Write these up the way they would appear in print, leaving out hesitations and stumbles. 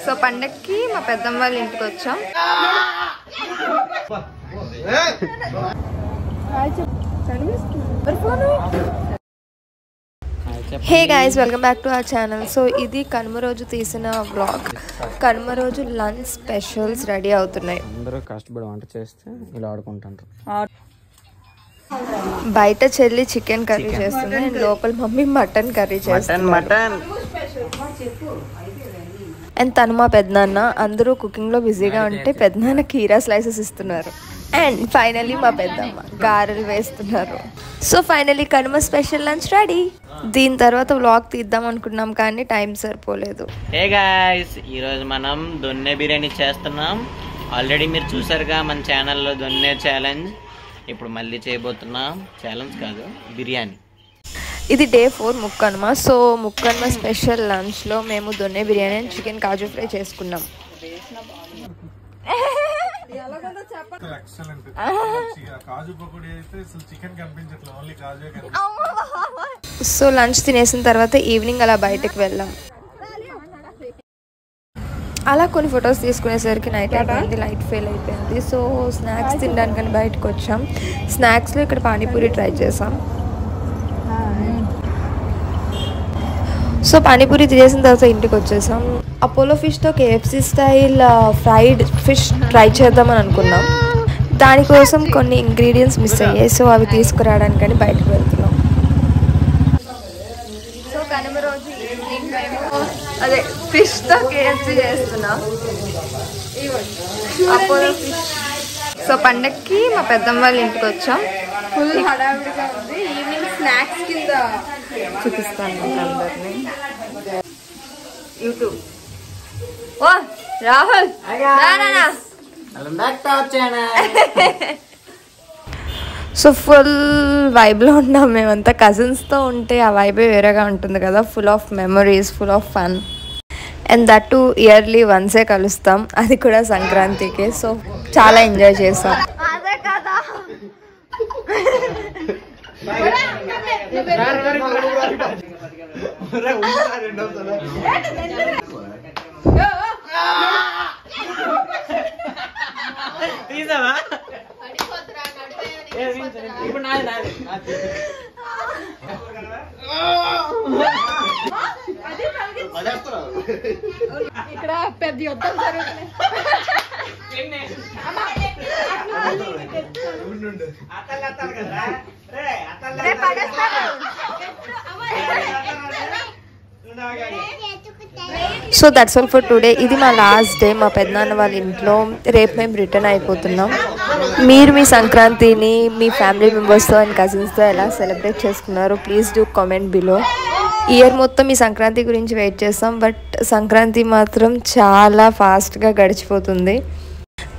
So పండక్కి మా పెద్దమ్మ వాళ్ళ ఇంటికి వచ్చాం. Hey guys, welcome back to our channel. So ఇది కనుమ రోజు తీసిన వ్లాగ్. కనుమ రోజు లంచ్ స్పెషల్స్ రెడీ అవుతున్నాయి. అందరూ కష్టపడి వంట చేస్తే ఇలా ఆడుకుంటారు. బయట చెల్లి చికెన్ కర్రీ చేస్తుంది, లోపల మమ్మీ మటన్ కర్రీ చేస్తుంది. అండ్ తను మా పెద్దనాన్న. అందరూ కుకింగ్ లో బిజీగా ఉంటే పెద్దనాన్న కీరా స్లైసెస్ ఇస్తున్నారు. అండ్ ఫైనలీ మా పెద్దమ్మ గారెలు వేస్తున్నారు. So finally Kanuma special lunch ready. దీని తర్వాత వ్లాగ్ తీద్దాం అనుకున్నాం కానీ టైం సరిపోలేదు. హే గైస్, ఈరోజు మనం దొన్నె బిర్యానీ చేస్తున్నాం. ఆల్రెడీ మీరు చూసారుగా మన ఛానల్లో దొన్నె ఛాలెంజ్. ఇప్పుడు మళ్ళీ చేయబోతున్నాం. ఛాలెంజ్ కాదు, బిర్యానీ. ఇది day 4 Mukkanuma. So Mukkanuma special లంచ్లో మేము donne biryani and chicken kaju fry చేసుకున్నాం. సో లంచ్ తినేసిన తర్వాత ఈవినింగ్ అలా బయటకు వెళ్ళాం. అలా కొన్ని ఫొటోస్ తీసుకునేసరికి నైట్ అయిపోయింది, లైట్ ఫెయిల్ అయిపోయింది. సో స్నాక్స్ తినడానికని బయటకు వచ్చాం. స్నాక్స్లో ఇక్కడ పానీపూరి ట్రై చేసాం. సో పానీపూరి తినేసిన తర్వాత ఇంటికి వచ్చేసాం. అపోలో ఫిష్తో KFC style fried fish try చేద్దామని అనుకున్నాం. దానికోసం కొన్ని ఇంగ్రీడియంట్స్ మిస్ అయ్యాయి. సో అవి తీసుకురావడానికని బయటకు వెళ్తున్నాం. సో కనుమ రోజు ఈవినింగ్ మేము అదే ఫిష్తో KFC చేస్తున్నాం. Apollo fish. సో పండక్కి మా పెద్దమ్మ వాళ్ళ ఇంటికి వచ్చాం. ఫుల్ హడావిడిగా ఉంది. ఈవినింగ్ స్నాక్స్ కింద చూపిస్తాను అందరినీ. యూట్యూబ్. ఓ రాహుల్, సో ఫుల్ వైబ్లో ఉన్నాం మేమంతా. కజిన్స్తో ఉంటే ఆ వైబే వేరేగా ఉంటుంది కదా. Full of memories, full of fun. And that too yearly వన్సే కలుస్తాం, అది కూడా సంక్రాంతికి. సో చాలా ఎంజాయ్ చేస్తాం. అదే కదా. ఇక్కడ పెద్ద యుద్ధం జరుగుతుంది. So that's all for today. ఇది మా లాస్ట్ డే మా పెద్దనాన్న వాళ్ళ ఇంట్లో. రేపు మేము రిటర్న్ అయిపోతున్నాం. మీరు మీ సంక్రాంతిని మీ ఫ్యామిలీ మెంబర్స్తో అండ్ కజిన్స్తో ఎలా సెలబ్రేట్ చేసుకున్నారు please do comment below. Year మొత్తం ఈ సంక్రాంతి గురించి వెయిట్ చేస్తాం, బట్ సంక్రాంతి మాత్రం చాలా ఫాస్ట్గా గడిచిపోతుంది.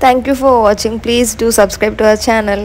Thank you for watching. Please do subscribe to our channel.